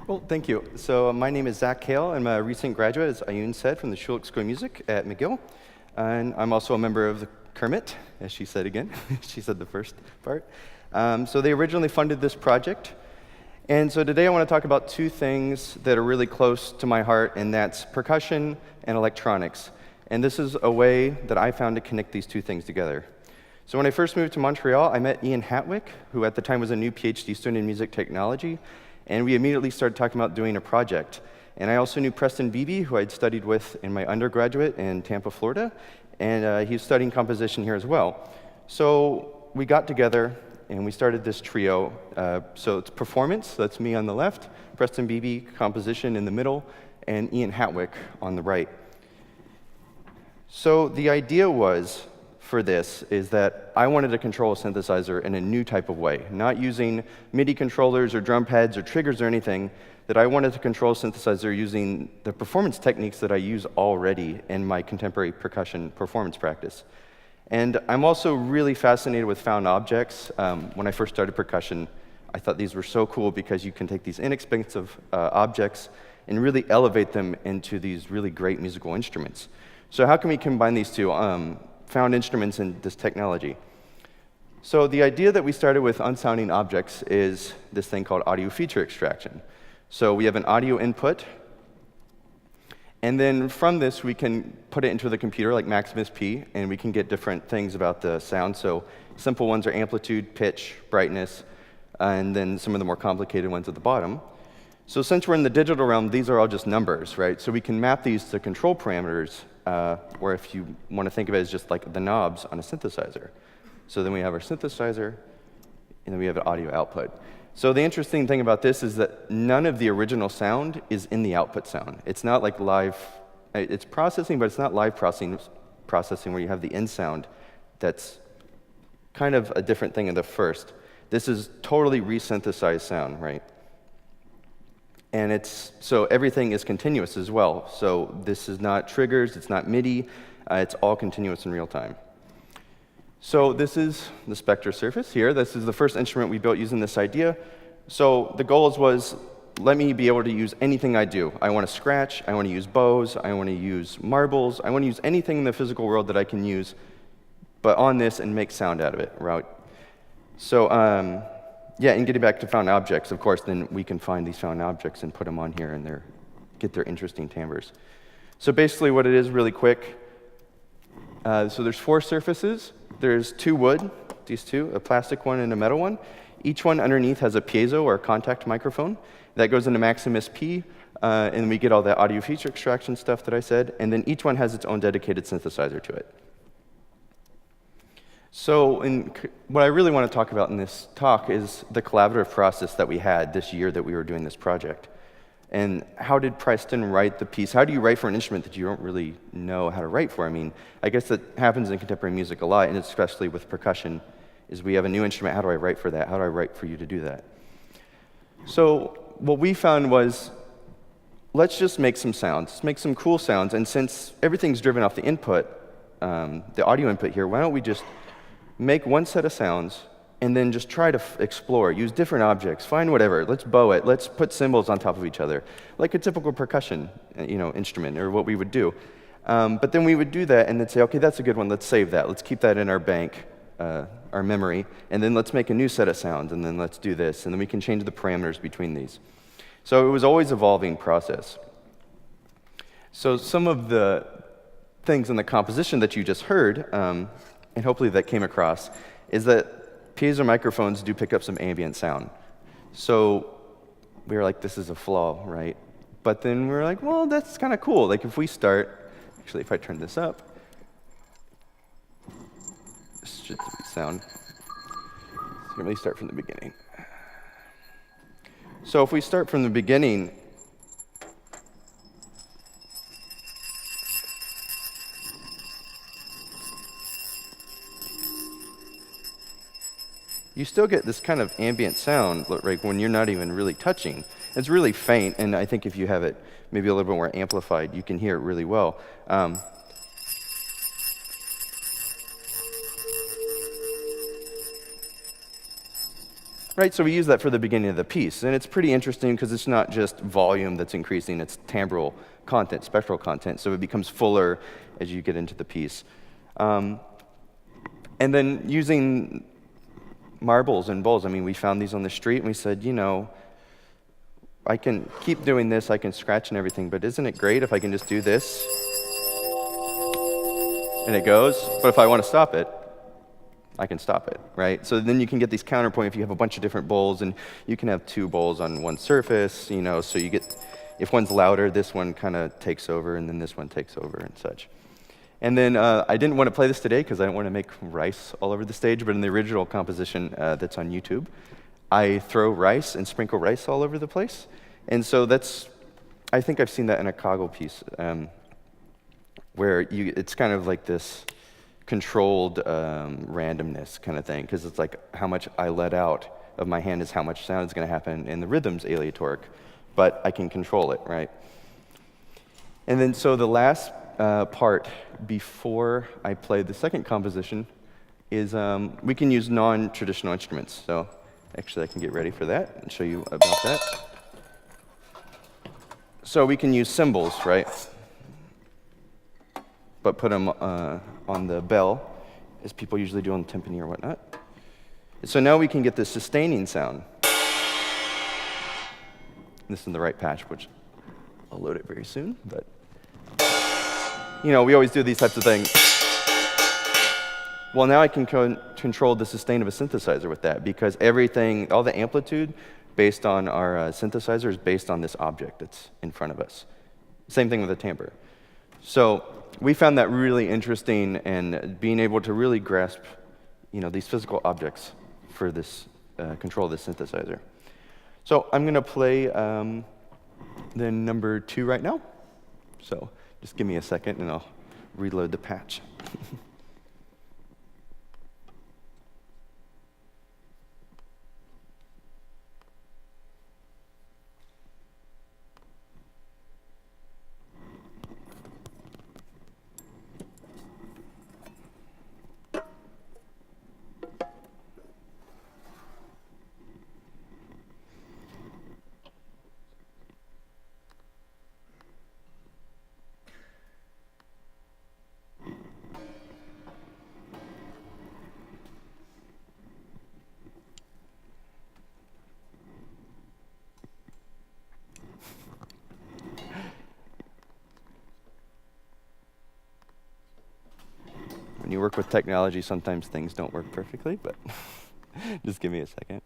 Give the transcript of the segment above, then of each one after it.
Well, thank you. So my name is Zach Hale. I'm a recent graduate, as Ayun said, from the Schulich School of Music at McGill. And I'm also a member of the Kermit, as she said again. She said the first part. So they originally funded this project. And so today I want to talk about two things that are really close to my heart, and that's percussion and electronics. And this is a way that I found to connect these two things together. So when I first moved to Montreal, I met Ian Hatwick, who at the time was a new PhD student in music technology. And we immediately started talking about doing a project. And I also knew Preston Beebe, who I'd studied with in my undergraduate in Tampa, Florida, and he's studying composition here as well. So we got together, and we started this trio. So it's performance, that's me on the left, Preston Beebe, composition in the middle, and Ian Hatwick on the right. So the idea was, for this, is that I wanted to control a synthesizer in a new type of way, not using MIDI controllers or drum pads or triggers or anything, that I wanted to control a synthesizer using the performance techniques that I use already in my contemporary percussion performance practice. And I'm also really fascinated with found objects. When I first started percussion, I thought these were so cool because you can take these inexpensive objects and really elevate them into these really great musical instruments. So how can we combine these two? Found instruments in this technology. So the idea that we started with unsounding objects is this thing called audio feature extraction. So we have an audio input, and then from this we can put it into the computer like Maximus P, and we can get different things about the sound. So simple ones are amplitude, pitch, brightness, and then some of the more complicated ones at the bottom. So since we're in the digital realm, these are all just numbers, right? So we can map these to control parameters, or if you want to think of it as just like the knobs on a synthesizer. So then we have our synthesizer, and then we have an audio output. So the interesting thing about this is that none of the original sound is in the output sound. It's not like live, it's processing, but it's not live processing where you have the in sound that's kind of a different thing in the first. This is totally resynthesized sound, right? And so everything is continuous as well. So this is not triggers, it's not MIDI, it's all continuous in real time. So this is the SpectraSurface here. This is the first instrument we built using this idea. So the goal was, let me be able to use anything I do. I want to scratch, I want to use bows, I want to use marbles, I want to use anything in the physical world that I can use, but on this and make sound out of it, right? So, yeah, and getting back to found objects, of course, then we can find these found objects and put them on here and get their interesting timbres. So basically what it is really quick, so there's 4 surfaces. There's 2 wood, these 2, a plastic one and a metal one. Each one underneath has a piezo or contact microphone. That goes into Maximus P, and we get all that audio feature extraction stuff that I said, and then each one has its own dedicated synthesizer to it. So what I really want to talk about in this talk is the collaborative process that we had this year that we were doing this project. And how did Preston write the piece? How do you write for an instrument that you don't really know how to write for? I mean, I guess that happens in contemporary music a lot, and especially with percussion, is we have a new instrument, how do I write for that? How do I write for you to do that? So what we found was, let's just make some sounds, make some cool sounds, and since everything's driven off the input, the audio input here, why don't we just make one set of sounds, and then just try to explore, use different objects, find whatever, let's bow it, let's put cymbals on top of each other, like a typical percussion instrument, or what we would do. But then we would do that and then say, okay, that's a good one. Let's save that. Let's keep that in our bank, our memory, and then let's make a new set of sounds, and then let's do this, and then we can change the parameters between these. So it was always evolving process. So some of the things in the composition that you just heard, and hopefully that came across, is that piezo microphones do pick up some ambient sound. So we were like, this is a flaw, right? But then we were like, well, that's kind of cool. Like if we start, actually, if I turn this up, this should sound, so let me start from the beginning. So if we start from the beginning, you still get this kind of ambient sound, like when you're not even really touching. It's really faint, and I think if you have it maybe a little bit more amplified, you can hear it really well. Right, so we use that for the beginning of the piece, and it's pretty interesting because it's not just volume that's increasing, it's timbral content, spectral content, so it becomes fuller as you get into the piece. And then using marbles and bowls, I mean, we found these on the street, and we said, you know, I can keep doing this, I can scratch and everything, but isn't it great if I can just do this? And it goes, but if I want to stop it, I can stop it, right? So then you can get these counterpoint if you have a bunch of different bowls, and you can have two bowls on one surface, you know, so you get, if one's louder, this one kind of takes over, and then this one takes over and such. And then I didn't want to play this today because I don't want to make rice all over the stage, but in the original composition that's on YouTube, I throw rice and sprinkle rice all over the place. And so that's, I think I've seen that in a Kaggle piece, where it's kind of like this controlled randomness kind of thing, because it's like how much I let out of my hand is how much sound is going to happen, and the rhythm's aleatoric, but I can control it, right? And then so the last part before I play the second composition is we can use non-traditional instruments. So actually I can get ready for that and show you about that. So we can use cymbals, right? But put them on the bell, as people usually do on the timpani or whatnot. So now we can get the sustaining sound. This is in the right patch, which I'll load it very soon, but you know, we always do these types of things. Well, now I can control the sustain of a synthesizer with that, because everything, all the amplitude based on our synthesizer is based on this object that's in front of us. Same thing with the timbre. So we found that really interesting, and being able to really grasp, you know, these physical objects for this control of the synthesizer. So I'm going to play the number 2 right now. So just give me a second, and I'll reload the patch. When you work with technology, sometimes things don't work perfectly, but just give me a second.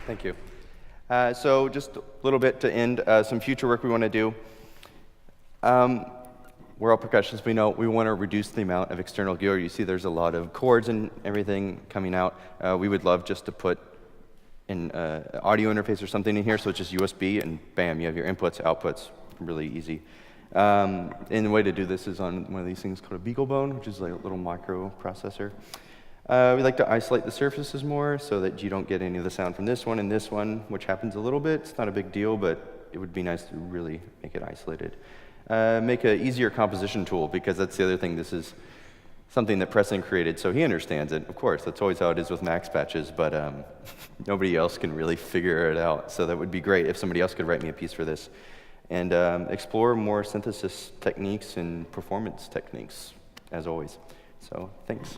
Thank you. So just a little bit to end, some future work we want to do. We're all percussionists. We know we want to reduce the amount of external gear. You see there's a lot of cords and everything coming out. We would love just to put an audio interface or something in here, so it's just USB, and bam, you have your inputs, outputs, really easy. And the way to do this is on one of these things called a BeagleBone, which is like a little microprocessor. We like to isolate the surfaces more so that you don't get any of the sound from this one and this one, which happens a little bit. It's not a big deal, but it would be nice to really make it isolated. Make an easier composition tool, because that's the other thing. This is something that Preston created, so he understands it. Of course, that's always how it is with max patches, but nobody else can really figure it out. So that would be great if somebody else could write me a piece for this. And explore more synthesis techniques and performance techniques, as always. So, thanks.